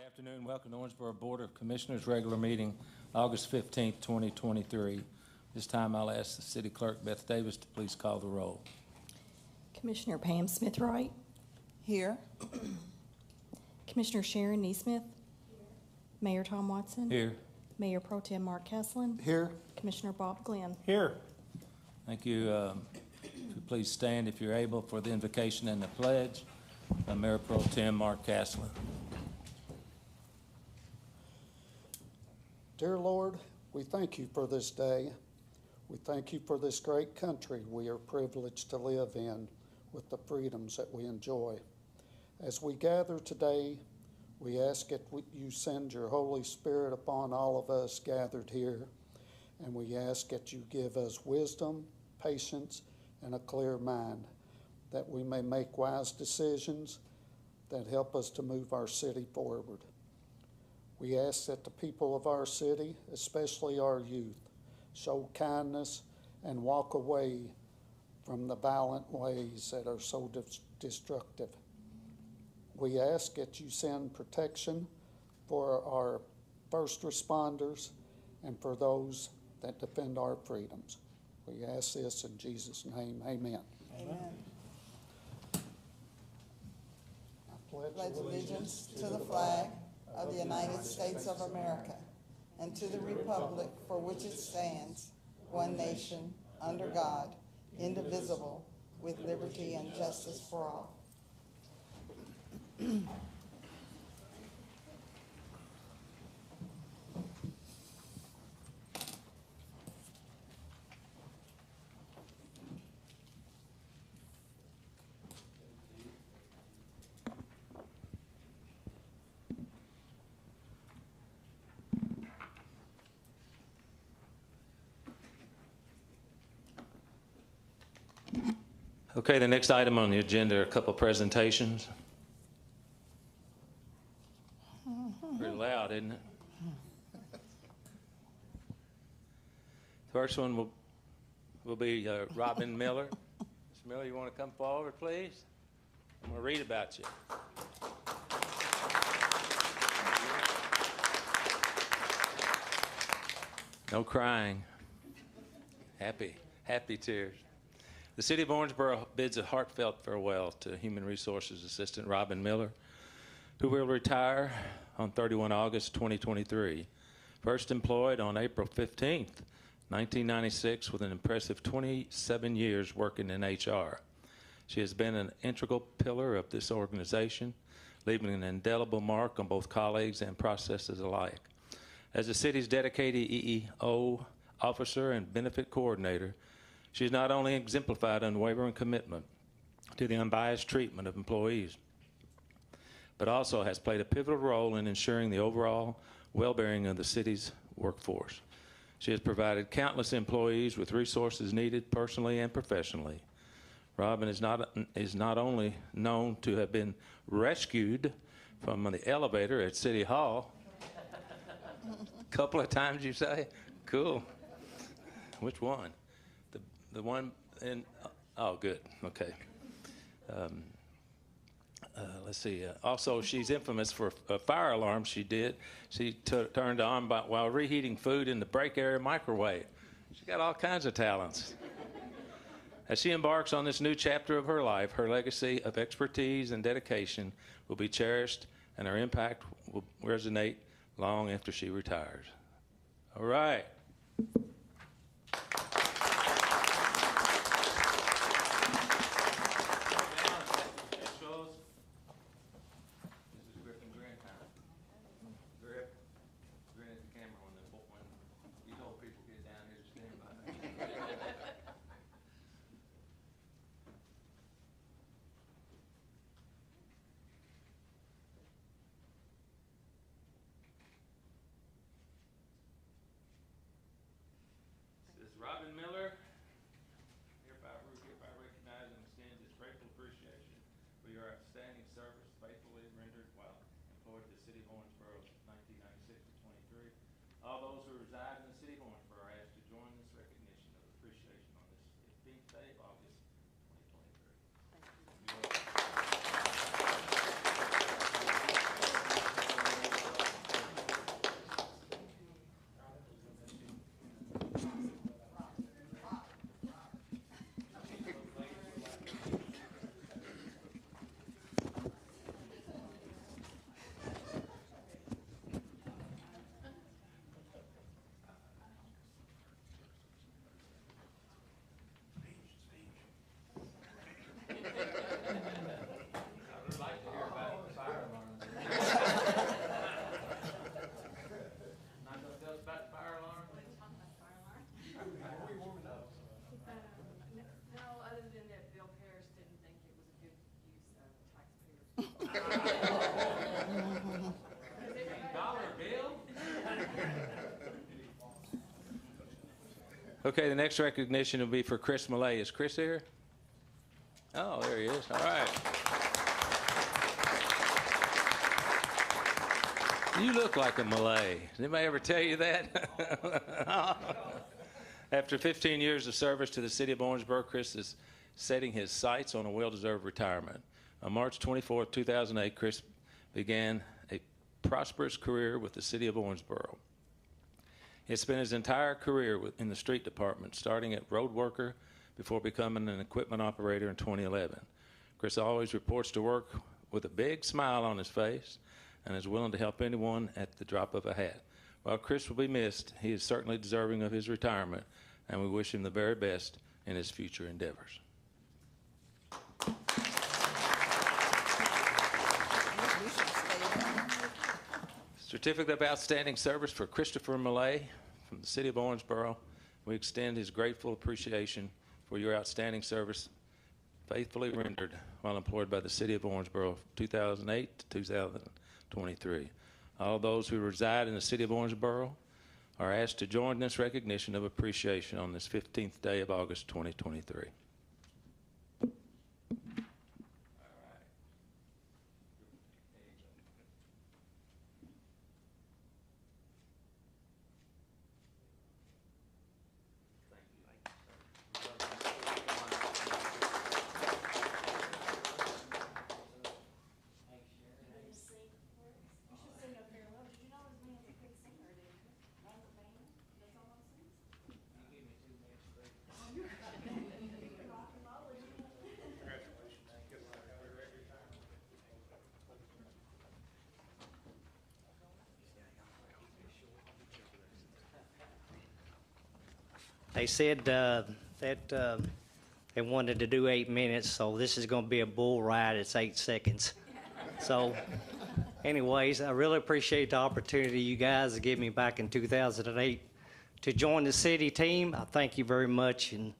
Afternoon. Welcome to Owensboro Board of Commissioners regular meeting, August 15th, 2023. This time I'll ask the City Clerk, Beth Davis, to please call the roll. Commissioner Pam Smith-Wright. Here. Commissioner Sharon Neesmith. Mayor Tom Watson. Here. Mayor Pro Tem Mark Kesslin. Here. Commissioner Bob Glenn. Here. Thank you. If you please stand if you're able for the invocation and the pledge. Mayor Pro Tem Mark Kesslin. Dear Lord, we thank you for this day. We thank you for this great country we are privileged to live in with the freedoms that we enjoy. As we gather today, we ask that you send your Holy Spirit upon all of us gathered here, and we ask that you give us wisdom, patience, and a clear mind, that we may make wise decisions that help us to move our city forward. We ask that the people of our city, especially our youth, show kindness and walk away from the violent ways that are so destructive. We ask that you send protection for our first responders and for those that defend our freedoms. We ask this in Jesus' name. Amen. Amen. I Pledge allegiance to the flag of the United States of America and to the republic for which it stands, one nation, under God, indivisible, with liberty and justice for all. Okay, the next item on the agenda are a couple presentations. Pretty loud, isn't it? First one will be Robin Miller. Ms. Miller, you want to come forward, please? I'm going to read about you. No crying. Happy tears. The City of Owensboro bids a heartfelt farewell to Human Resources Assistant Robin Miller, who will retire on 31 August 2023. First employed on April 15th, 1996, with an impressive 27 years working in HR. She has been an integral pillar of this organization, leaving an indelible mark on both colleagues and processes alike. As the city's dedicated EEO officer and benefit coordinator, she has not only exemplified unwavering commitment to the unbiased treatment of employees, but also has played a pivotal role in ensuring the overall well-being of the city's workforce. She has provided countless employees with resources needed personally and professionally. Robin is not only known to have been rescued from the elevator at City Hall, a couple of times you say? Cool. Which one? The one in, oh, good, okay. Let's see. Also, she's infamous for a fire alarm she turned on while reheating food in the break area microwave. She's got all kinds of talents. As she embarks on this new chapter of her life, her legacy of expertise and dedication will be cherished, and her impact will resonate long after she retires. All right. Okay, the next recognition will be for Chris Millay. Is Chris here? Oh, there he is. All right. You look like a Malay. Did anybody ever tell you that? After 15 years of service to the city of Owensboro, Chris is setting his sights on a well-deserved retirement. On March 24, 2008, Chris began a prosperous career with the city of Owensboro. He has spent his entire career in the street department, starting at road worker before becoming an equipment operator in 2011. Chris always reports to work with a big smile on his face and is willing to help anyone at the drop of a hat. While Chris will be missed, he is certainly deserving of his retirement, and we wish him the very best in his future endeavors. You should stay there. Certificate of Outstanding Service for Christopher Millay from the city of Owensboro. We extend his grateful appreciation for your outstanding service faithfully rendered while employed by the city of Owensboro 2008 to 2023. All those who reside in the city of Owensboro are asked to join this recognition of appreciation on this 15th day of August 2023. They said that they wanted to do 8 minutes, so this is going to be a bull ride. It's 8 seconds. So, anyways, I really appreciate the opportunity you guys gave me back in 2008 to join the city team. I thank you very much, and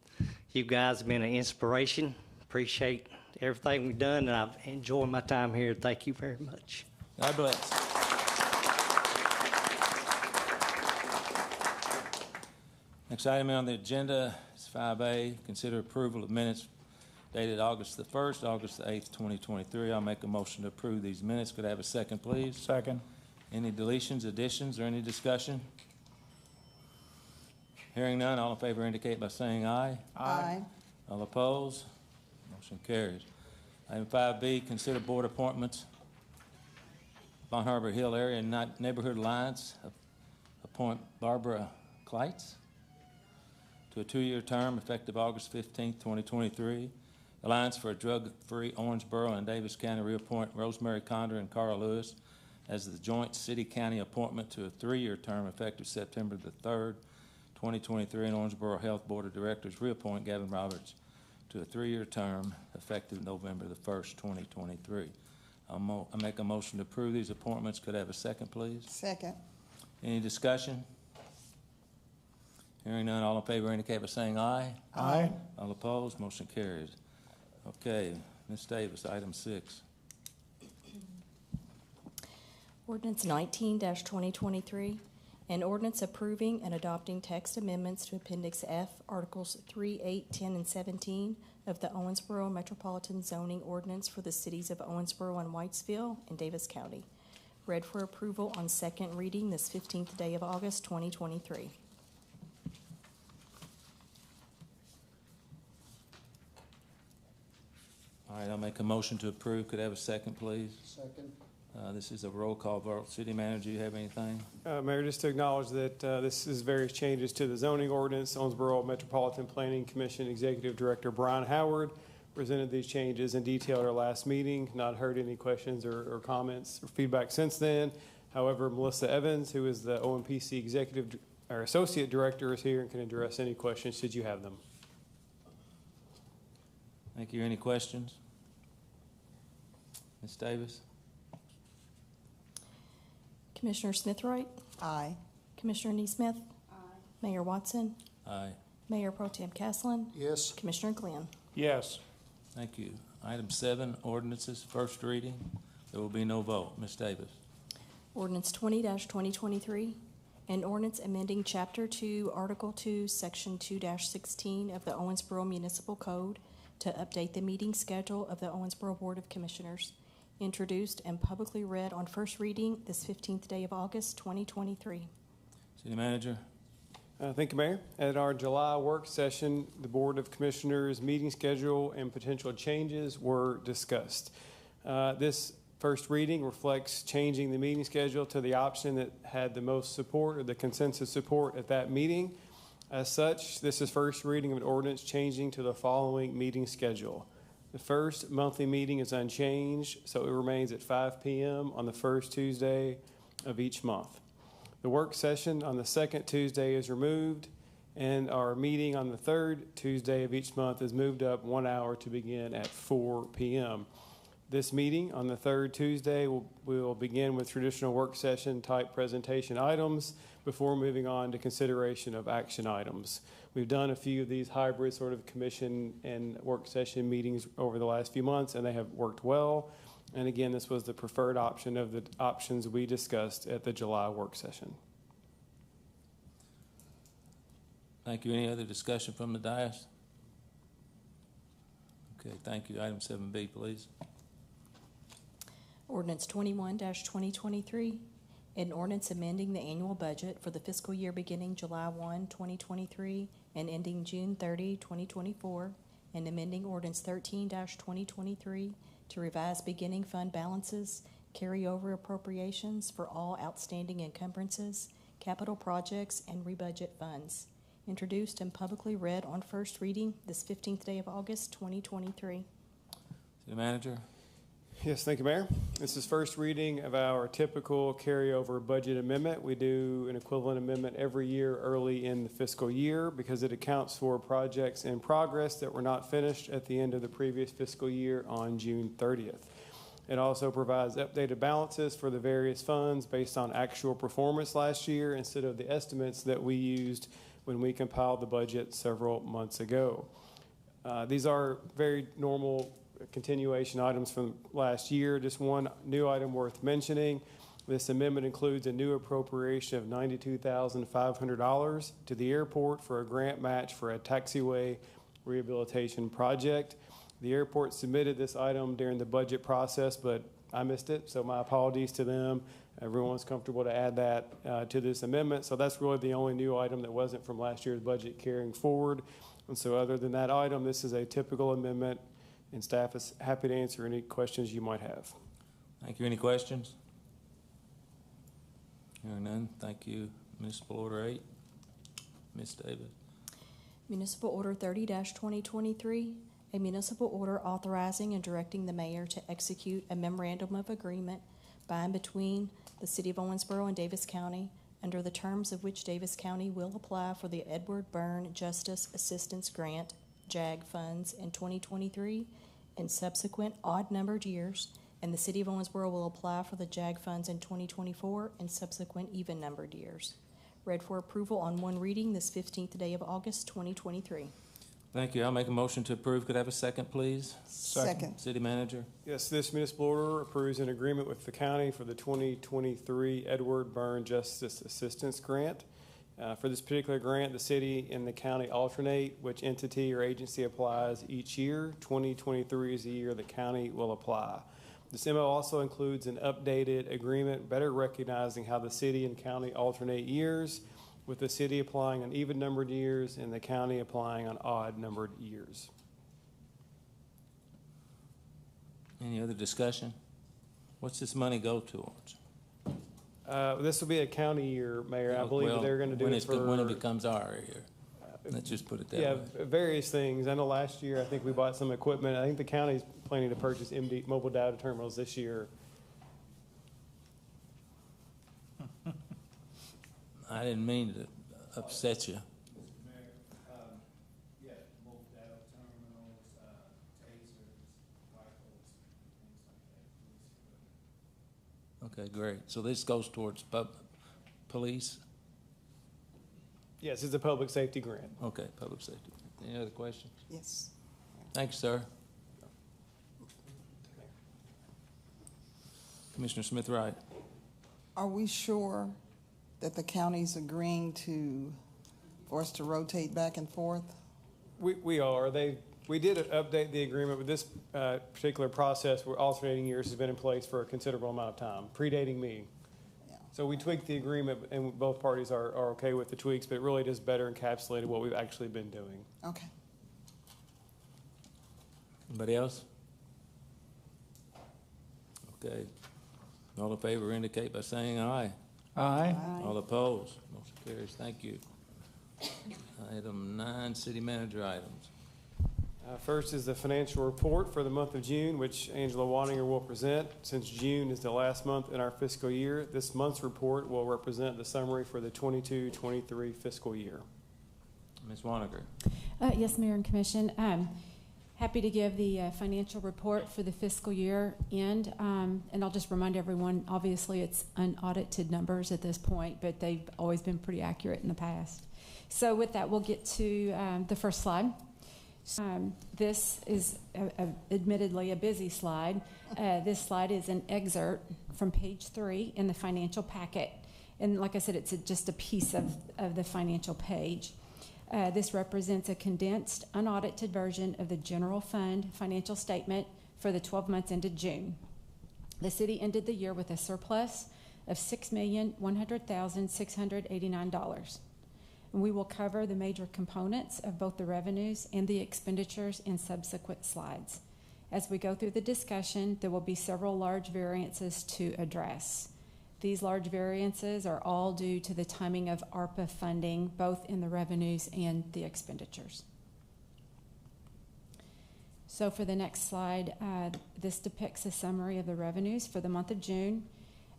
you guys have been an inspiration. Appreciate everything we've done, and I've enjoyed my time here. Thank you very much. God bless. Next item on the agenda is 5A, consider approval of minutes dated August the 1st, August the 8th, 2023. I'll make a motion to approve these minutes. Could I have a second, please? Second. Any deletions, additions, or any discussion? Hearing none, all in favor indicate by saying aye. Aye. All opposed? Motion carries. Item 5B, consider board appointments. Von Harbor Hill Area Neighborhood Alliance, appoint Barbara Kleitz to a 2-year term effective August 15th, 2023. Alliance for a Drug-Free Owensboro and Davis County reappoint Rosemary Condor and Carl Lewis as the joint city-county appointment to a 3-year term effective September the 3rd, 2023. And Owensboro Health Board of Directors reappoint Gavin Roberts to a 3-year term effective November the 1st, 2023. I'll make a motion to approve these appointments. Could I have a second, please? Second. Any discussion? Hearing none, all in favor indicate by saying aye. Aye. All opposed, motion carries. Okay, Ms. Davis, item 6. Ordinance 19-2023, an ordinance approving and adopting text amendments to Appendix F, Articles 3, 8, 10, and 17 of the Owensboro Metropolitan Zoning Ordinance for the cities of Owensboro and Whitesville and Davis County. Read for approval on second reading this 15th day of August, 2023. All right, I'll make a motion to approve. Could I have a second, please? Second. This is a roll call vote. City Manager, do you have anything? Mayor, just to acknowledge that this is various changes to the zoning ordinance. Owensboro Metropolitan Planning Commission Executive Director Brian Howard presented these changes in detail at our last meeting. Not heard any questions or comments or feedback since then. However, Melissa Evans, who is the OMPC Executive or Associate Director, is here and can address any questions should you have them. Thank you. Any questions? Ms. Davis? Commissioner Smithroyd? Aye. Commissioner Neesmith? Mayor Watson? Aye. Mayor Pro Tem Caslen? Yes. Commissioner Glenn? Yes. Thank you. Item 7, ordinances, first reading. There will be no vote. Ms. Davis? Ordinance 20-2023, An ordinance amending Chapter 2, Article 2, Section 2-16 of the Owensboro Municipal Code to update the meeting schedule of the Owensboro Board of Commissioners, introduced and publicly read on first reading this 15th day of August, 2023. City Manager. Thank you, Mayor. At our July work session, the Board of Commissioners meeting schedule and potential changes were discussed. This first reading reflects changing the meeting schedule to the option that had the most support or the consensus support at that meeting. As such, this is first reading of an ordinance changing to the following meeting schedule. The first monthly meeting is unchanged, so it remains at 5 p.m. on the first Tuesday of each month. The work session on the second Tuesday is removed, and our meeting on the third Tuesday of each month is moved up 1 hour to begin at 4 p.m. This meeting on the third Tuesday will begin with traditional work session type presentation items before moving on to consideration of action items. We've done a few of these hybrid sort of commission and work session meetings over the last few months, and they have worked well. And again, this was the preferred option of the options we discussed at the July work session. Thank you. Any other discussion from the dais? Okay, thank you. Item 7B, please. Ordinance 21-2023, an ordinance amending the annual budget for the fiscal year beginning July 1, 2023 and ending June 30, 2024, and amending Ordinance 13-2023 to revise beginning fund balances, carryover appropriations for all outstanding encumbrances, capital projects, and rebudget funds. Introduced and publicly read on first reading this 15th day of August, 2023. City Manager. Yes, thank you, Mayor. This is first reading of our typical carryover budget amendment. We do an equivalent amendment every year early in the fiscal year because it accounts for projects in progress that were not finished at the end of the previous fiscal year on June 30th. It also provides updated balances for the various funds based on actual performance last year instead of the estimates that we used when we compiled the budget several months ago. These are very normal continuation items from last year. Just one new item worth mentioning. This amendment includes a new appropriation of $92,500 to the airport for a grant match for a taxiway rehabilitation project. The airport submitted this item during the budget process, but I missed it, so my apologies to them. Everyone's comfortable to add that to this amendment. So that's really the only new item that wasn't from last year's budget carrying forward. And so other than that item, this is a typical amendment, and staff is happy to answer any questions you might have. Thank you. Any questions? Hearing none, thank you. Municipal Order 8. Ms. Davis. Municipal Order 30-2023, a municipal order authorizing and directing the mayor to execute a memorandum of agreement by and between the City of Owensboro and Davis County, under the terms of which Davis County will apply for the Edward Byrne Justice Assistance Grant, JAG funds, in 2023 and subsequent odd-numbered years, and the City of Owensboro will apply for the JAG funds in 2024 and subsequent even-numbered years. Read for approval on one reading this 15th day of August, 2023. Thank you. I'll make a motion to approve. Could I have a second, please? Second. City Manager. Yes, this municipal order approves an agreement with the county for the 2023 Edward Byrne Justice Assistance Grant. For this particular grant, the city and the county alternate which entity or agency applies each year. 2023 is the year the county will apply. This MO also includes an updated agreement better recognizing how the city and county alternate years, with the city applying on even-numbered years and the county applying on odd-numbered years. Any other discussion? What's this money go towards? This will be a county year, Mayor. I believe Well, they're going to do when it for... when it becomes our year. Let's just put it that Yeah, way. various things. I know last year, I think we bought some equipment. I think the county's planning to purchase MD mobile data terminals this year. I didn't mean to upset you. Mobile data terminals, tasers, rifles, things like that. Okay, great. So this goes towards police? Yes, it's a public safety grant. Okay, public safety. Any other questions? Yes. Thank you, sir. Commissioner Smith-Wright. Are we sure that the county's agreeing for us to rotate back and forth? We are. We did update the agreement, but this particular process where alternating years has been in place for a considerable amount of time, predating me. Yeah. So we tweaked the agreement, and both parties are okay with the tweaks, but it really just better encapsulated what we've actually been doing. Okay. Anybody else? Okay. All in favor indicate by saying aye. Aye. All opposed? Motion carries. Thank you. Item 9, city manager items. First is the financial report for the month of June, which Angela Waninger will present. Since June is the last month in our fiscal year, this month's report will represent the summary for the 22-23 fiscal year. Ms. Waniger. Yes, Mayor and Commission. Happy to give the financial report for the fiscal year end. And I'll just remind everyone, obviously it's unaudited numbers at this point, but they've always been pretty accurate in the past. So with that, we'll get to the first slide. This is admittedly a busy slide. This slide is an excerpt from page 3 in the financial packet. And like I said, it's just a piece of the financial page. This represents a condensed, unaudited version of the general fund financial statement for the 12 months ended June. The city ended the year with a surplus of $6,100,689. And we will cover the major components of both the revenues and the expenditures in subsequent slides. As we go through the discussion, there will be several large variances to address. These large variances are all due to the timing of ARPA funding, both in the revenues and the expenditures. So for the next slide, this depicts a summary of the revenues for the month of June.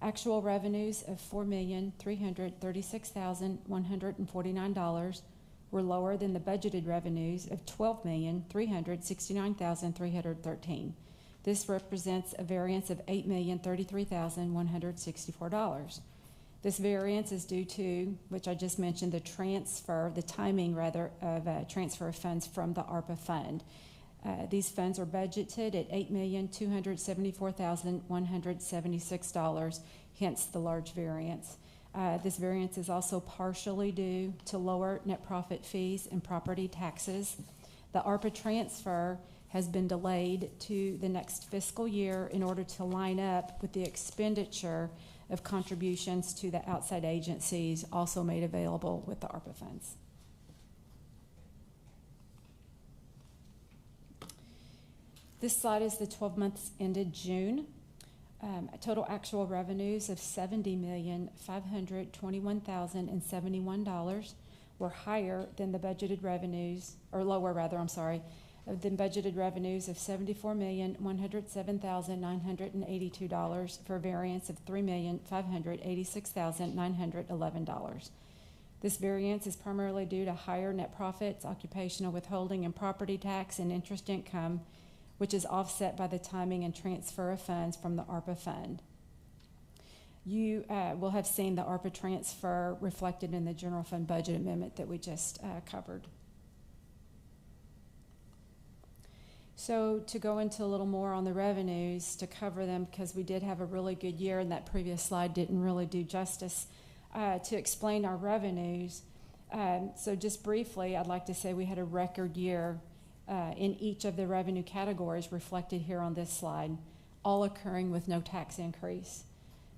Actual revenues of $4,336,149 were lower than the budgeted revenues of $12,369,313. This represents a variance of $8,033,164. This variance is due to, which I just mentioned, the timing rather, of transfer of funds from the ARPA fund. These funds are budgeted at $8,274,176, hence the large variance. This variance is also partially due to lower net profit fees and property taxes. The ARPA transfer has been delayed to the next fiscal year in order to line up with the expenditure of contributions to the outside agencies also made available with the ARPA funds. This slide is the 12 months ended June. Total actual revenues of $70,521,071 were higher than the budgeted revenues, or lower rather, I'm sorry, than budgeted revenues of $74,107,982 for a variance of $3,586,911. This variance is primarily due to higher net profits, occupational withholding, and property tax and interest income, which is offset by the timing and transfer of funds from the ARPA fund. You will have seen the ARPA transfer reflected in the general fund budget amendment that we just covered. So to go into a little more on the revenues, to cover them, because we did have a really good year and that previous slide didn't really do justice, to explain our revenues. So just briefly, I'd like to say we had a record year in each of the revenue categories reflected here on this slide, all occurring with no tax increase.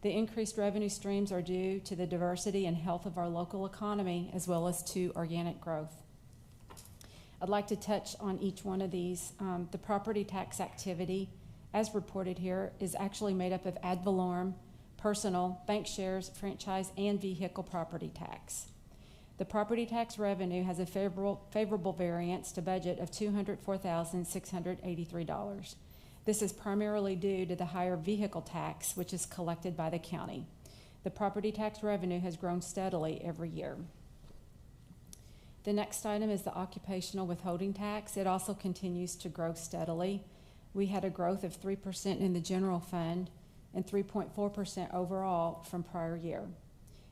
The increased revenue streams are due to the diversity and health of our local economy, as well as to organic growth. I'd like to touch on each one of these. The property tax activity, as reported here, is actually made up of ad valorem, personal, bank shares, franchise, and vehicle property tax. The property tax revenue has a favorable variance to budget of $204,683. This is primarily due to the higher vehicle tax, which is collected by the county. The property tax revenue has grown steadily every year. The next item is the occupational withholding tax. It also continues to grow steadily. We had a growth of 3% in the general fund and 3.4% overall from prior year.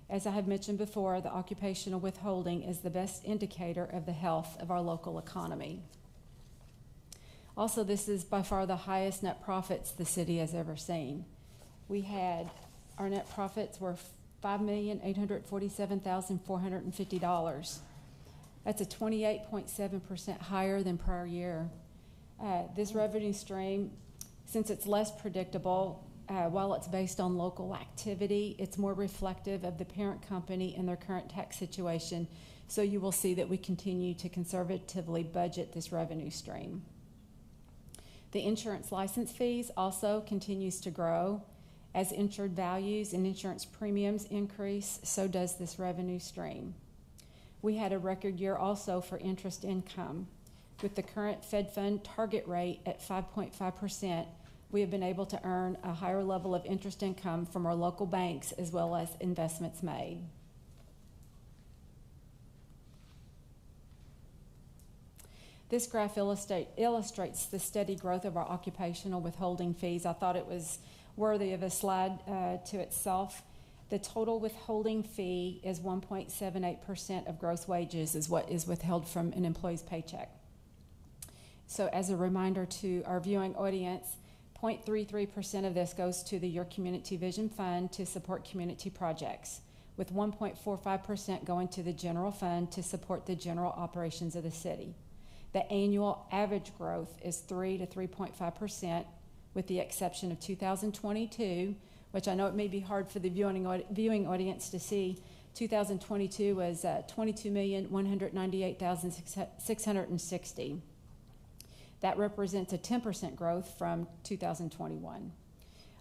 As I have mentioned before, the occupational withholding is the best indicator of the health of our local economy. Also, this is by far the highest net profits the city has ever seen. Our net profits were $5,847,450. That's a 28.7% higher than prior year. This revenue stream, since it's less predictable, while it's based on local activity, it's more reflective of the parent company and their current tax situation. So you will see that we continue to conservatively budget this revenue stream. The insurance license fees also continues to grow. As insured values and insurance premiums increase, so does this revenue stream. We had a record year also for interest income. With the current Fed Fund target rate at 5.5%, we have been able to earn a higher level of interest income from our local banks as well as investments made. This graph illustrates the steady growth of our occupational withholding fees. I thought it was worthy of a slide to itself. The total withholding fee is 1.78% of gross wages is what is withheld from an employee's paycheck. So as a reminder to our viewing audience, 0.33% of this goes to the Your Community Vision Fund to support community projects, with 1.45% going to the general fund to support the general operations of the city. The annual average growth is 3 to 3.5%, with the exception of 2022, which I know it may be hard for the viewing audience to see. 2022 was $22,198,660. That represents a 10% growth from 2021.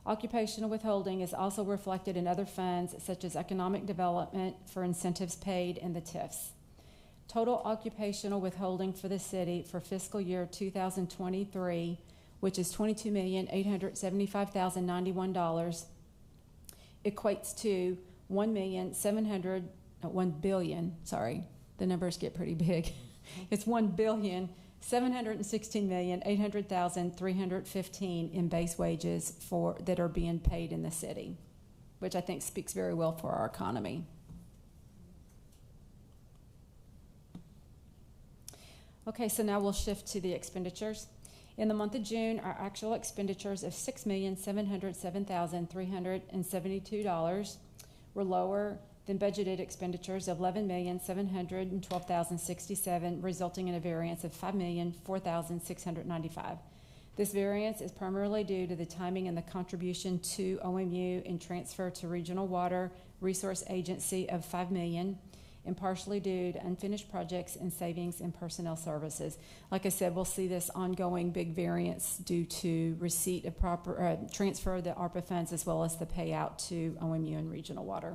Occupational withholding is also reflected in other funds such as economic development for incentives paid and the TIFs. Total occupational withholding for the city for fiscal year 2023, which is $22,875,091, equates to $1 billion, sorry, the numbers get pretty big. It's $1,716,800,315 in base wages that are being paid in the city, which I think speaks very well for our economy. Okay, so now we'll shift to the expenditures. In the month of June, our actual expenditures of $6,707,372 were lower than budgeted expenditures of $11,712,067, resulting in a variance of $5,004,695. This variance is primarily due to the timing and the contribution to OMU and transfer to Regional Water Resource Agency of $5 million, and partially due to unfinished projects and savings in personnel services. Like I said, we'll see this ongoing big variance due to receipt of proper transfer of the ARPA funds as well as the payout to OMU and Regional Water.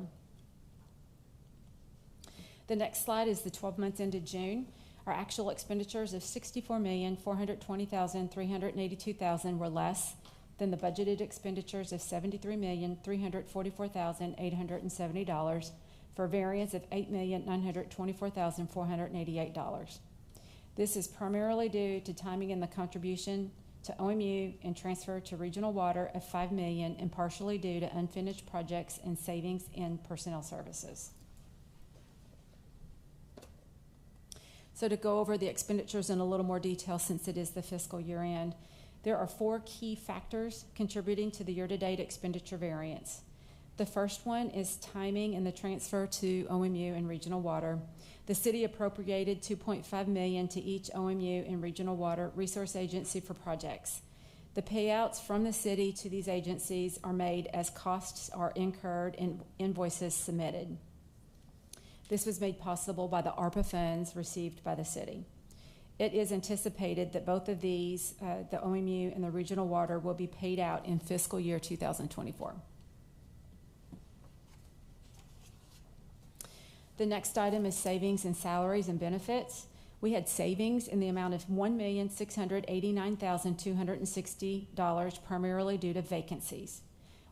The next slide is the 12 months ended June. Our actual expenditures of $64,420,382 were less than the budgeted expenditures of $73,344,870 for a variance of $8,924,488. This is primarily due to timing in the contribution to OMU and transfer to Regional Water of $5 million, and partially due to unfinished projects and savings in personnel services. So to go over the expenditures in a little more detail, since it is the fiscal year end, there are 4 key factors contributing to the year-to-date expenditure variance. The first one is timing and the transfer to OMU and Regional Water. The city appropriated $2.5 million to each OMU and Regional Water Resource Agency for projects. The payouts from the city to these agencies are made as costs are incurred and invoices submitted. This was made possible by the ARPA funds received by the city. It is anticipated that both of these, the OMU and the Regional Water, will be paid out in fiscal year 2024. The next item is savings in salaries and benefits. We had savings in the amount of $1,689,260, primarily due to vacancies.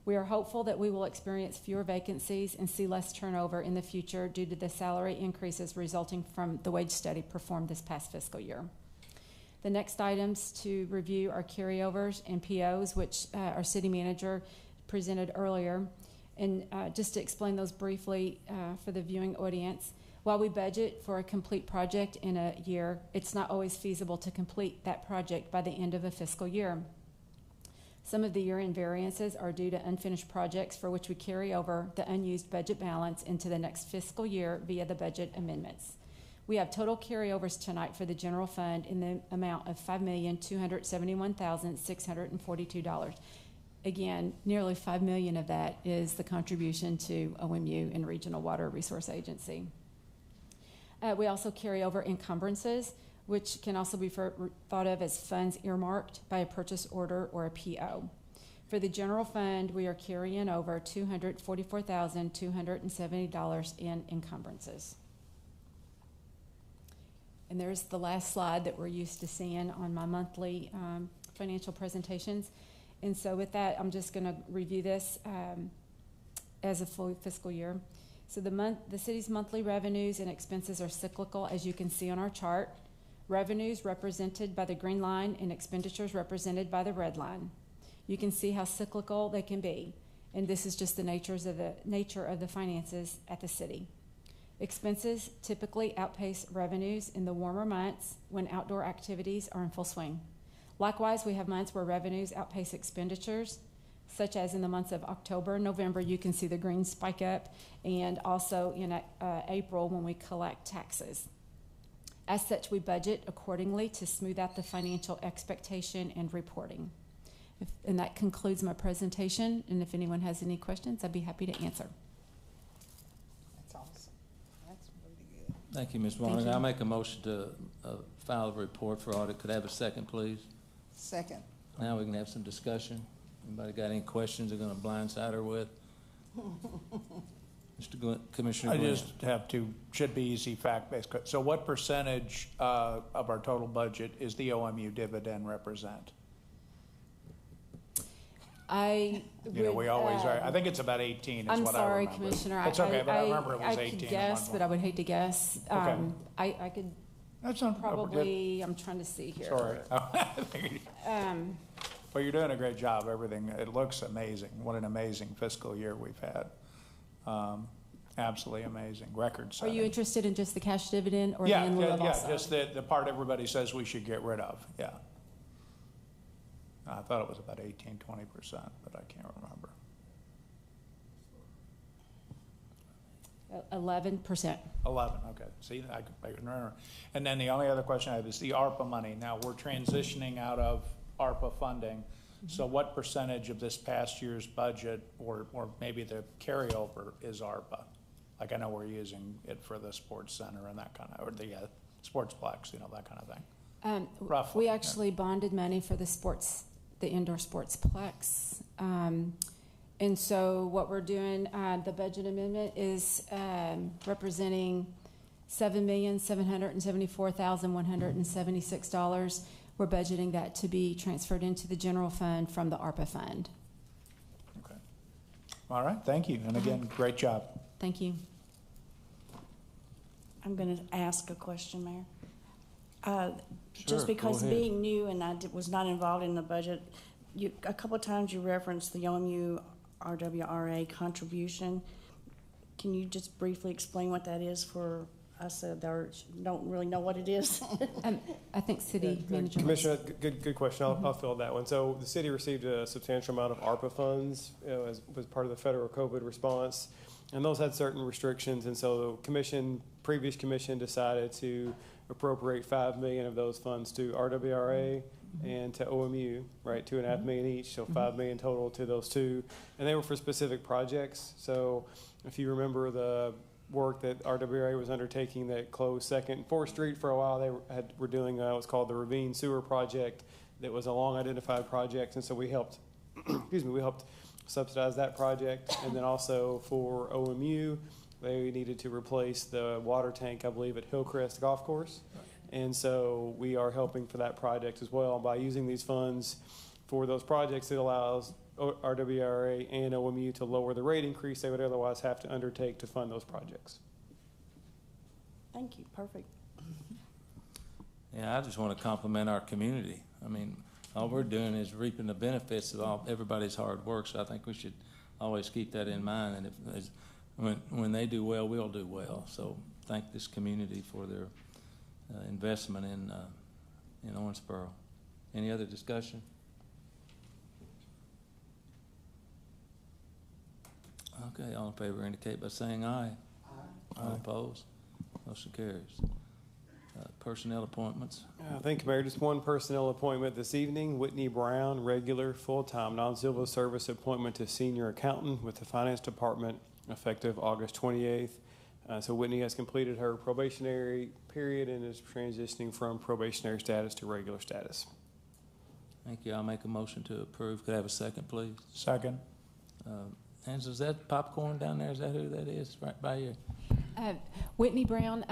We are hopeful that we will experience fewer vacancies and see less turnover in the future due to the salary increases resulting from the wage study performed this past fiscal year. The next items to review are carryovers and POs, which our city manager presented earlier. And just to explain those briefly for the viewing audience, while we budget for a complete project in a year, it's not always feasible to complete that project by the end of a fiscal year. Some of the year-end variances are due to unfinished projects for which we carry over the unused budget balance into the next fiscal year via the budget amendments. We have total carryovers tonight for the general fund in the amount of $5,271,642. Again, nearly $5 million of that is the contribution to OMU and Regional Water Resource Agency. We also carry over encumbrances, which can also be thought of as funds earmarked by a purchase order or a PO. For the general fund, we are carrying over $244,270 in encumbrances. And there's the last slide that we're used to seeing on my monthly financial presentations. And so with that, I'm just going to review this as a full fiscal year. So the city's monthly revenues and expenses are cyclical, as you can see on our chart. Revenues represented by the green line and expenditures represented by the red line. You can see how cyclical they can be, and this is just the nature of the finances at the city. Expenses typically outpace revenues in the warmer months when outdoor activities are in full swing. Likewise, we have months where revenues outpace expenditures, such as in the months of October and November. You can see the green spike up, and also in April when we collect taxes. As such, we budget accordingly to smooth out the financial expectation and reporting. And that concludes my presentation, and if anyone has any questions, I'd be happy to answer. That's awesome. That's really good. Thank you, Ms. Thank Warner. you. I'll make a motion to file a report for audit. Could I have a second, please? Second. Now we can have some discussion. Anybody got any questions they're going to blindside her with? Commissioner I Glenn. just have to, should be easy fact-based. So what percentage of our total budget is the OMU dividend represent? I We always are. I think it's about 18 is what I remember. I'm sorry, Commissioner. It's okay, but I remember it was 18. I could guess, but I would hate to guess. Okay. I could That's not probably, I'm trying to see here. Sorry. Well, you're doing a great job. Everything, it looks amazing. What an amazing fiscal year we've had. Absolutely amazing. Record Are setting. you interested in just the cash dividend or Yeah, the in lieu of yeah, also? just the part everybody says we should get rid of, yeah. I thought it was about 18-20%, but I can't remember. 11%. 11, okay. See, I can remember. And then the only other question I have is the ARPA money. Now, we're transitioning out of ARPA funding. So what percentage of this past year's budget or maybe the carryover is ARPA? Like I know we're using it for the sports center and that kind of, or the sportsplex, that kind of thing. Roughly. We actually bonded money for the indoor sportsplex. And so what we're doing, the budget amendment is representing $7,774,176. We're budgeting that to be transferred into the general fund from the ARPA fund. Okay. All right, thank you. And again, great job. Thank you. I'm going to ask a question, Mayor. Sure, Just because go ahead. being new and I was not involved in the budget, a couple of times you referenced the OMU RWRA contribution. Can you just briefly explain what that is for us that don't really know what it is? I think city manager. Commissioner, good question. I'll fill that one. So the city received a substantial amount of ARPA funds as was part of the federal COVID response, and those had certain restrictions. And so the previous commission decided to appropriate $5 million of those funds to RWRA and to OMU, right? $2.5 million each, so $5 million total to those two, and they were for specific projects. So if you remember the work that RWRA was undertaking that closed 2nd and 4th Street for a while, they were doing what's called the Ravine Sewer Project. That was a long identified project, and so we helped, we helped subsidize that project. And then also for OMU, they needed to replace the water tank, I believe, at Hillcrest Golf Course. And so we are helping for that project as well. By using these funds for those projects, it allows RWRA and OMU to lower the rate increase they would otherwise have to undertake to fund those projects. Thank you. Perfect. Yeah, I just want to compliment our community. I mean, all we're doing is reaping the benefits of everybody's hard work, so I think we should always keep that in mind. And when they do well, we'll do well. So thank this community for their investment in Owensboro. Any other discussion? Okay, all in favor indicate by saying aye. All opposed? Motion carries. Personnel appointments. Thank you, Mayor. Just one personnel appointment this evening. Whitney Brown, regular, full-time, non-civil service appointment to senior accountant with the Finance Department effective August 28th. So Whitney has completed her probationary period and is transitioning from probationary status to regular status. Thank you. I'll make a motion to approve. Could I have a second, please? Second. Angela, is that Popcorn down there? Is that who that is right by you? Whitney Brown,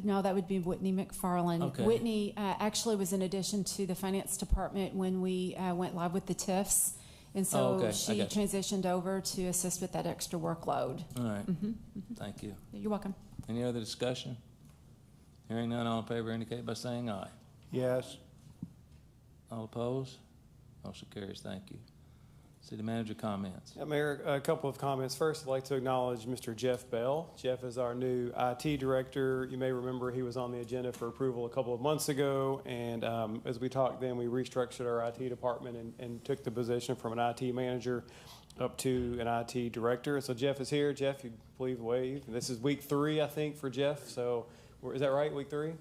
no, that would be Whitney McFarland. Okay. Whitney actually was in addition to the Finance Department when we went live with the TIFs. And so Oh, okay. I she got you. transitioned over to assist with that extra workload. All right. Thank you. You're welcome. Any other discussion? Hearing none, all in favor indicate by saying aye. Yes. All opposed? Motion carries. Thank you. City manager comments. Yeah, Mayor, a couple of comments. First, I'd like to acknowledge Mr. Jeff Bell. Jeff is our new IT director. You may remember he was on the agenda for approval a couple of months ago, and as we talked then, we restructured our IT department and took the position from an IT manager up to an IT director. So Jeff is here. Jeff, you please wave. This is week 3, I think, for Jeff. So is that right, week 3?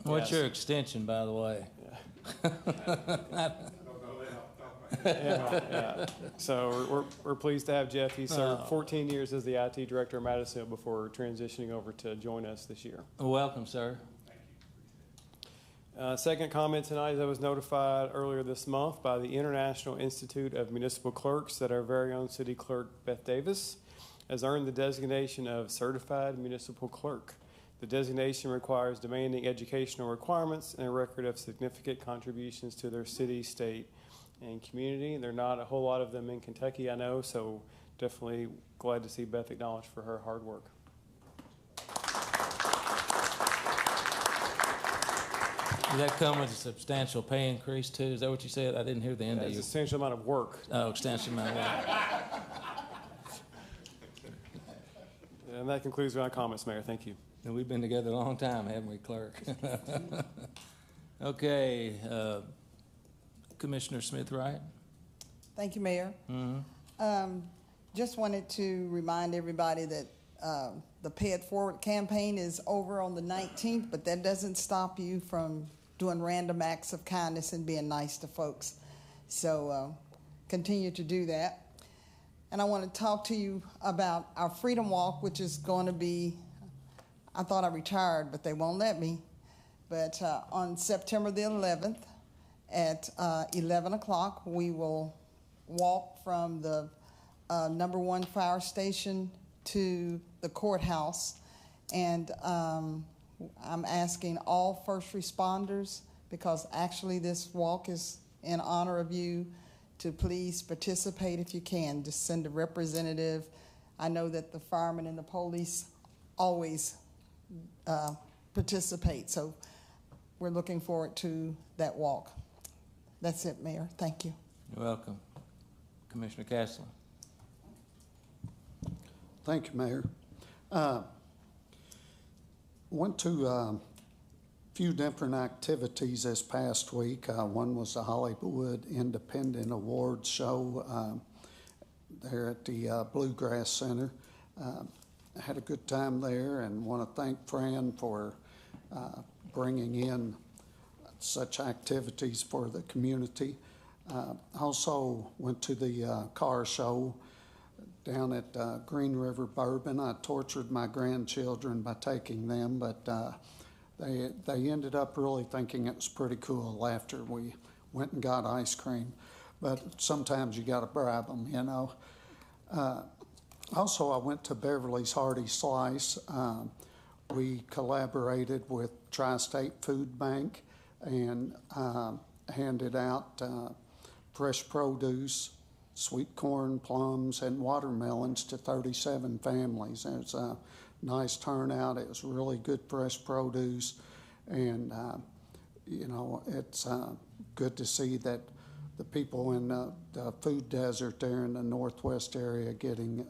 What's Yes. your extension, by the way? Yeah. So we're pleased to have Jeff. He served 14 years as the IT director of Madison before transitioning over to join us this year. Welcome, sir. Second comment tonight is I was notified earlier this month by the International Institute of Municipal Clerks that our very own city clerk, Beth Davis, has earned the designation of Certified Municipal Clerk. The designation requires demanding educational requirements and a record of significant contributions to their city, state, and community. There are not a whole lot of them in Kentucky, I know, so definitely glad to see Beth acknowledged for her hard work. Does that come with a substantial pay increase too? Is that what you said? I didn't hear the end of It's a your. substantial amount of work. Oh, extension amount of work. And that concludes my comments, Mayor. Thank you. And we've been together a long time, haven't we, clerk? Okay, Commissioner Smith-Wright. Thank you, Mayor. Just wanted to remind everybody that the Pay It Forward campaign is over on the 19th, but that doesn't stop you from doing random acts of kindness and being nice to folks. So continue to do that. And I want to talk to you about our Freedom Walk, which is going to be, I thought I retired, but they won't let me. But on September the 11th at 11 o'clock, we will walk from the number 1 fire station to the courthouse. And I'm asking all first responders, because actually this walk is in honor of you, to please participate if you can. Just send a representative. I know that the firemen and the police always participate, so we're looking forward to that walk. That's it, Mayor. Thank you. You're welcome. Commissioner Castler. Thank you, Mayor. Went to a few different activities this past week. One was the Hollywood Independent Awards show there at the Bluegrass Center. I had a good time there and want to thank Fran for bringing in such activities for the community. Also went to the car show down at Green River Bourbon. I tortured my grandchildren by taking them, but they ended up really thinking it was pretty cool after we went and got ice cream. But sometimes you got to bribe them, you know. Also, I went to Beverly's Hearty Slice. We collaborated with Tri-State Food Bank and handed out fresh produce, sweet corn, plums, and watermelons to 37 families. It was a nice turnout. It was really good fresh produce, and you know, it's good to see that the people in the food desert there in the northwest area getting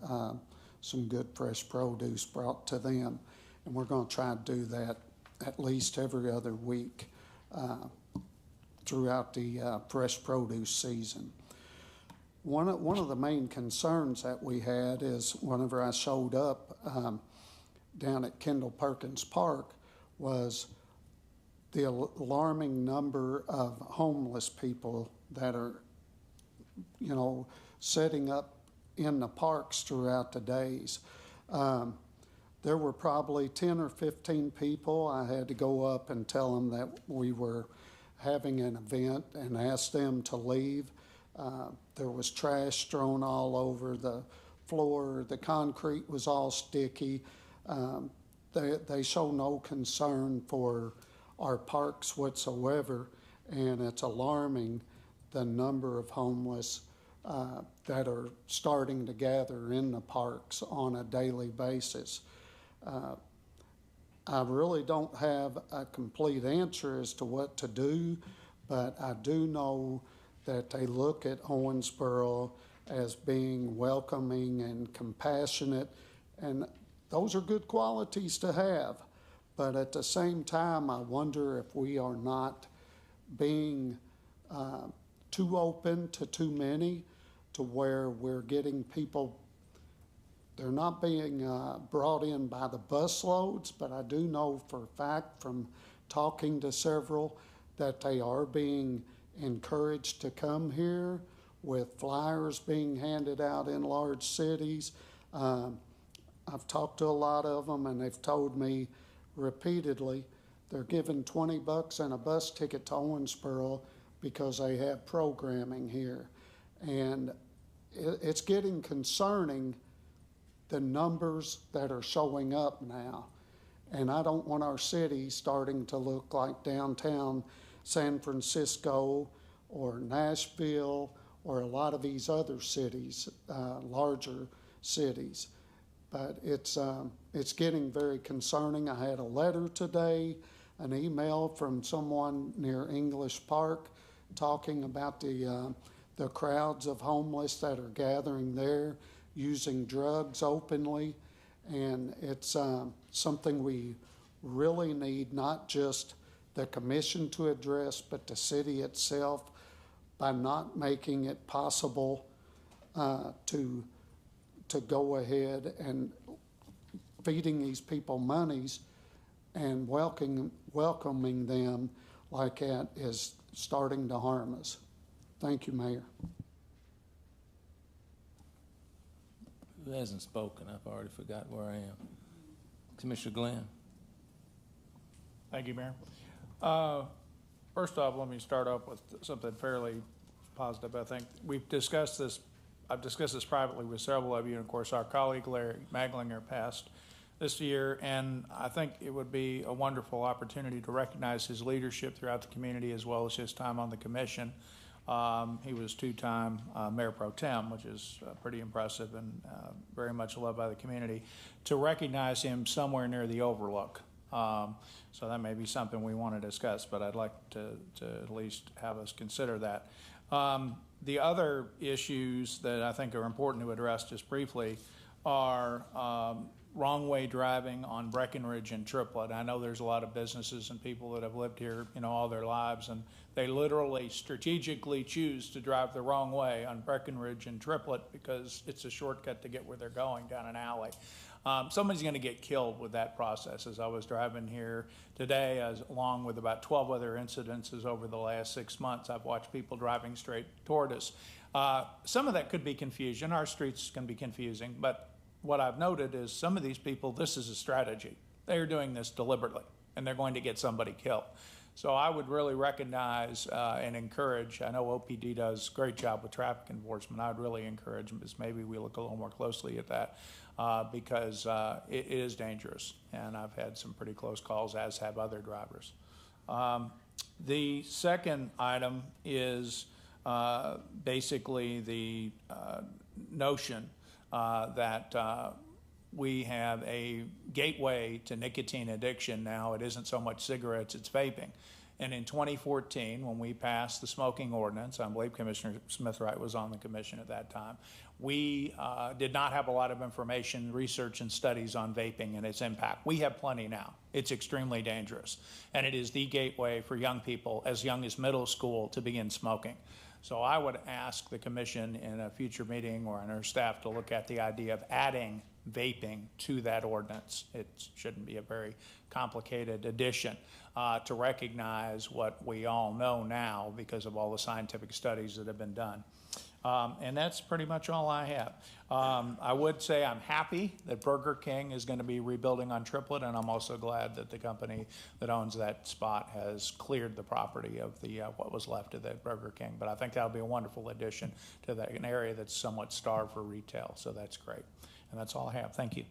some good fresh produce brought to them. And we're going to try to do that at least every other week throughout the fresh produce season. one of the main concerns that we had is whenever I showed up down at Kendall Perkins Park was the alarming number of homeless people that are, you know, setting up in the parks throughout the days. There were probably 10 or 15 people. I had to go up and tell them that we were having an event and ask them to leave. There was trash thrown all over the floor. The concrete was all sticky. They show no concern for our parks whatsoever, and it's alarming the number of homeless that are starting to gather in the parks on a daily basis. I really don't have a complete answer as to what to do, but I do know that they look at Owensboro as being welcoming and compassionate, and those are good qualities to have. But at the same time, I wonder if we are not being too open to too many, to where we're getting people, they're not being brought in by the bus loads, but I do know for a fact from talking to several that they are being encouraged to come here, with flyers being handed out in large cities. I've talked to a lot of them, and they've told me repeatedly they're giving $20 and a bus ticket to Owensboro because they have programming here. And it's getting concerning, the numbers that are showing up now. And I don't want our city starting to look like downtown San Francisco or Nashville or a lot of these other cities, larger cities. But it's getting very concerning. I had a letter today, an email from someone near English Park talking about the crowds of homeless that are gathering there, using drugs openly. And it's something we really need, not just the commission to address, but the city itself, by not making it possible to go ahead and feeding these people monies and welcoming them like that is starting to harm us. Thank you, Mayor. Who hasn't spoken? I've already forgot where I am. Commissioner Glenn. Thank you, Mayor. First off, let me start off with something fairly positive. I think we've discussed this. I've discussed this privately with several of you, and of course, our colleague Larry Maglinger passed this year, and I think it would be a wonderful opportunity to recognize his leadership throughout the community as well as his time on the commission. He was two-time Mayor Pro Tem, which is pretty impressive and very much loved by the community. To recognize him somewhere near the Overlook. So that may be something we want to discuss, but I'd like to at least have us consider that. The other issues that I think are important to address just briefly are wrong-way driving on Breckenridge and Triplet. I know there's a lot of businesses and people that have lived here, all their lives, and they literally strategically choose to drive the wrong way on Breckenridge and Triplet because it's a shortcut to get where they're going down an alley. Somebody's going to get killed with that process. As I was driving here today, along with about 12 other incidences over the last 6 months, I've watched people driving straight toward us. Some of that could be confusion. Our streets can be confusing, but what I've noted is some of these people, this is a strategy. They are doing this deliberately, and they're going to get somebody killed. So I would really recognize and encourage, I know OPD does a great job with traffic enforcement. I would really encourage maybe we look a little more closely at that because it is dangerous. And I've had some pretty close calls, as have other drivers. The second item is basically the notion that we have a gateway to nicotine addiction now. It isn't so much cigarettes, it's vaping. And in 2014, when we passed the smoking ordinance, I believe Commissioner Smith-Wright was on the commission at that time, we did not have a lot of information, research, and studies on vaping and its impact. We have plenty now. It's extremely dangerous. And it is the gateway for young people, as young as middle school, to begin smoking. So I would ask the commission in a future meeting or on our staff to look at the idea of adding vaping to that ordinance. It shouldn't be a very complicated addition to recognize what we all know now because of all the scientific studies that have been done. And that's pretty much all I have. I would say I'm happy that Burger King is going to be rebuilding on Triplet, and I'm also glad that the company that owns that spot has cleared the property of the what was left of that Burger King. But I think that'll be a wonderful addition to an area that's somewhat starved for retail, so that's great. And that's all I have. Thank you.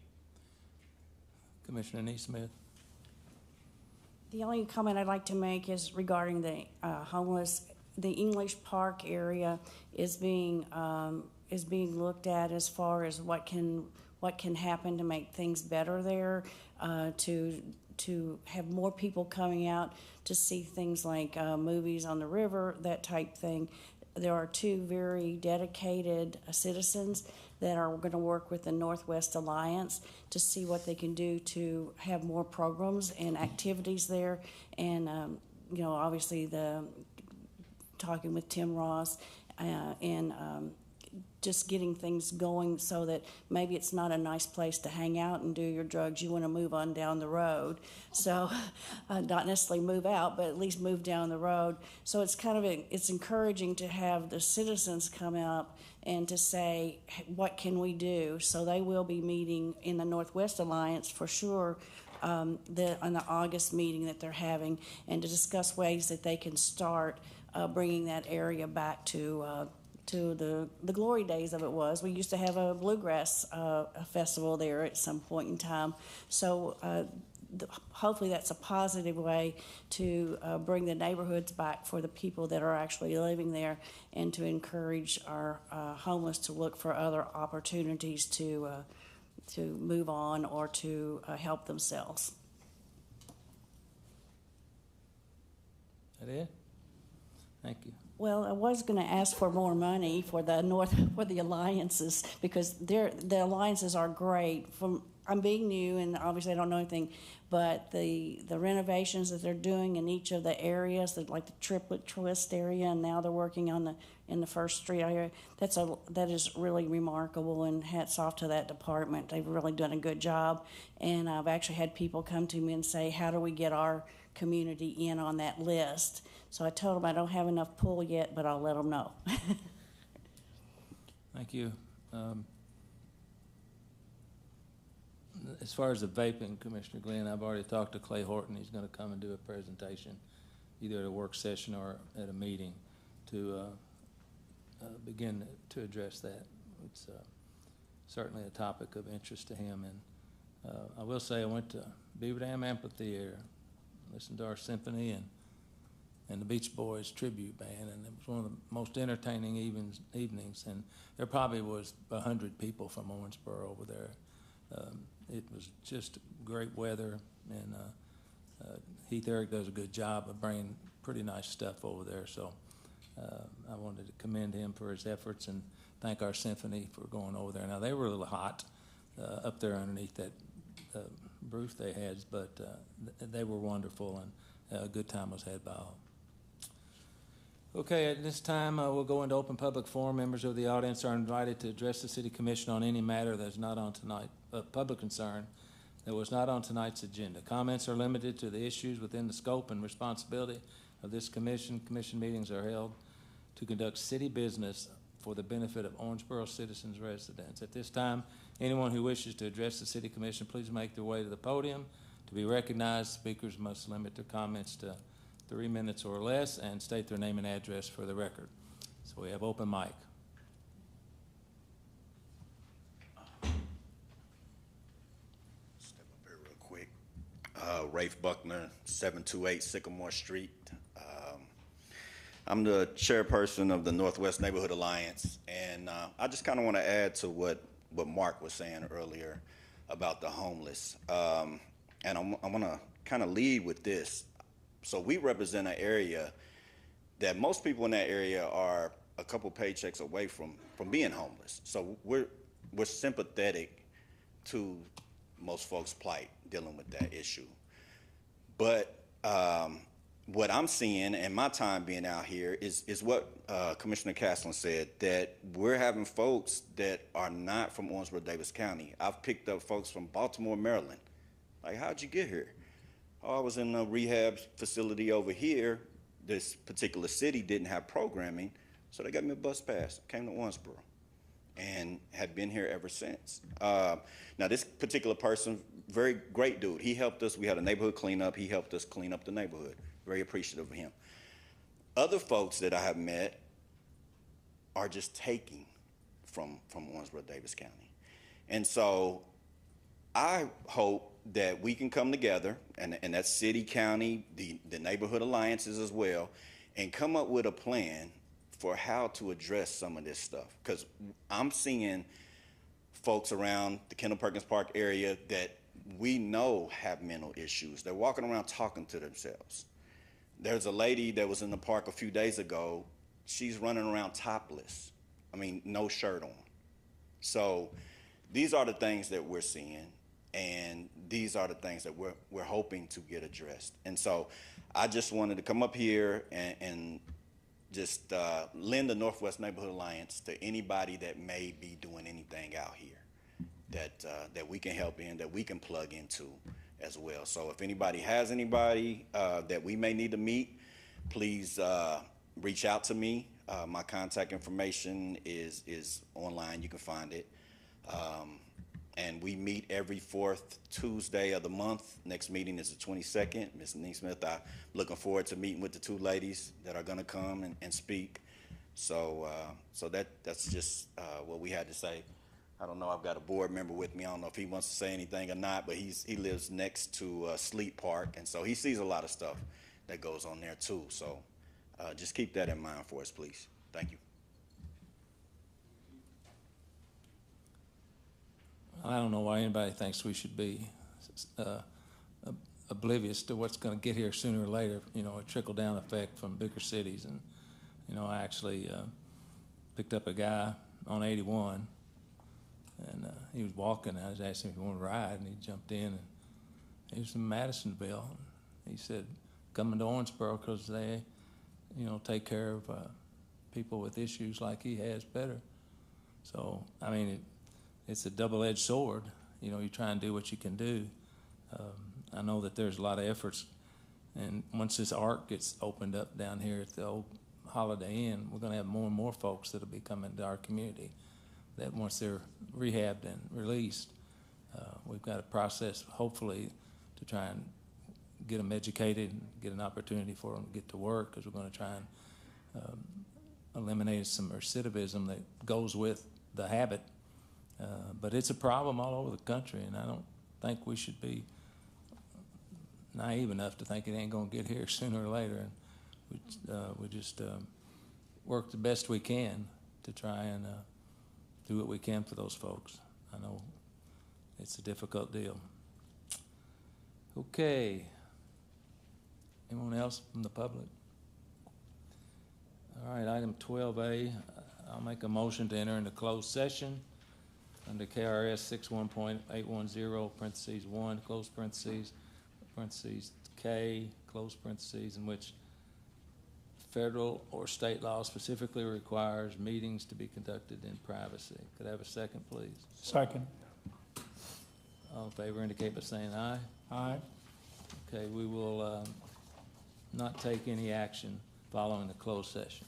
Commissioner Neesmith. The only comment I'd like to make is regarding the homeless. The English Park area is being looked at as far as what can happen to make things better there, to have more people coming out to see things like movies on the river, that type thing. There are two very dedicated citizens that are going to work with the Northwest Alliance to see what they can do to have more programs and activities there. And, obviously talking with Tim Ross and just getting things going so that maybe it's not a nice place to hang out and do your drugs. You want to move on down the road. So not necessarily move out, but at least move down the road. So it's it's encouraging to have the citizens come up and to say, what can we do? So they will be meeting in the Northwest Alliance for sure on the August meeting that they're having, and to discuss ways that they can start bringing that area back to the glory days of it was. We used to have a bluegrass festival there at some point in time. So hopefully that's a positive way to bring the neighborhoods back for the people that are actually living there, and to encourage our homeless to look for other opportunities to move on or to help themselves. That it? Thank you. Well, I was going to ask for more money for the alliances, because the alliances are great. I'm being new, and obviously I don't know anything, but the renovations that they're doing in each of the areas, like the Triplet Twist area, and now they're working on in the First Street area. That is really remarkable, and hats off to that department. They've really done a good job, and I've actually had people come to me and say, "How do we get our community in on that list?" So I told them I don't have enough pull yet, but I'll let them know. Thank you. As far as the vaping, Commissioner Glenn, I've already talked to Clay Horton. He's going to come and do a presentation, either at a work session or at a meeting, to begin to address that. It's certainly a topic of interest to him. And I will say I went to Beaver Dam Amphitheater, listened to our symphony and the Beach Boys tribute band, and it was one of the most entertaining evenings. And there probably was 100 people from Owensboro over there. It was just great weather, and Heath Eric does a good job of bringing pretty nice stuff over there. So I wanted to commend him for his efforts and thank our symphony for going over there. Now, they were a little hot up there underneath that roof they had, but they were wonderful, and a good time was had by all. Okay, at this time, we'll go into open public forum. Members of the audience are invited to address the City Commission on any matter that is not on tonight, public concern that was not on tonight's agenda. Comments are limited to the issues within the scope and responsibility of this commission. Commission meetings are held to conduct city business for the benefit of Owensboro citizens, residents. At this time, anyone who wishes to address the City Commission, please make their way to the podium. To be recognized, speakers must limit their comments to 3 minutes or less and state their name and address for the record. So we have open mic. Step up here real quick. Rafe Buckner, 728 Sycamore Street. I'm the chairperson of the Northwest Neighborhood Alliance, and I just kind of want to add to what Mark was saying earlier about the homeless. And I want to kind of lead with this. So we represent an area that most people in that area are a couple paychecks away from being homeless. So we're sympathetic to most folks' plight dealing with that issue. But what I'm seeing and my time being out here is what Commissioner Castlin said, that we're having folks that are not from Owensboro, Davis County. I've picked up folks from Baltimore, Maryland. Like, how'd you get here? Oh, I was in a rehab facility over here. This particular city didn't have programming, so they got me a bus pass. Came to Owensboro and have been here ever since. Now, this particular person, very great dude. He helped us. We had a neighborhood cleanup. He helped us clean up the neighborhood. Very appreciative of him. Other folks that I have met are just taking from Owensboro, Davis County. And so I hope that we can come together, and that's city, county, the neighborhood alliances as well, and come up with a plan for how to address some of this stuff. Because I'm seeing folks around the Kendall Perkins Park area that we know have mental issues. They're walking around talking to themselves. There's a lady that was in the park a few days ago. She's running around topless. I mean, no shirt on. So these are the things that we're seeing, and these are the things that we're hoping to get addressed. And so I just wanted to come up here and just lend the Northwest Neighborhood Alliance to anybody that may be doing anything out here that we can help in, that we can plug into as well. So if anybody has anybody that we may need to meet, please reach out to me. My contact information is online. You can find it. And we meet every fourth Tuesday of the month. Next meeting is the 22nd. Ms. Neesmith, I'm looking forward to meeting with the two ladies that are going to come and speak. So that's just what we had to say. I don't know, I've got a board member with me. I don't know if he wants to say anything or not, but he lives next to Sleep Park, and so he sees a lot of stuff that goes on there too. So just keep that in mind for us, please. Thank you. I don't know why anybody thinks we should be oblivious to what's going to get here sooner or later, a trickle-down effect from bigger cities. And, I actually picked up a guy on 81, and he was walking. I was asking him if he wanted to ride, and he jumped in, and he was from Madisonville. He said, coming to Owensboro because they, take care of people with issues like he has better. So, I mean, it's a double-edged sword. You try and do what you can do. I know that there's a lot of efforts, and once this ARC gets opened up down here at the old Holiday Inn, we're going to have more and more folks that will be coming to our community. That once they're rehabbed and released, we've got a process, hopefully, to try and get them educated and get an opportunity for them to get to work, because we're going to try and eliminate some recidivism that goes with the habit. But it's a problem all over the country, and I don't think we should be naive enough to think it ain't going to get here sooner or later. And we just work the best we can to try and do what we can for those folks. I know it's a difficult deal. Okay. Anyone else from the public? All right, item 12A, I'll make a motion to enter into closed session under KRS 61.810, parentheses 1, close parentheses, parentheses K, close parentheses, in which federal or state law specifically requires meetings to be conducted in privacy. Could I have a second, please? Second. All in favor indicate by saying aye. Aye. Okay, we will not take any action following the closed session.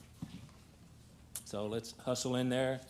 So let's hustle in there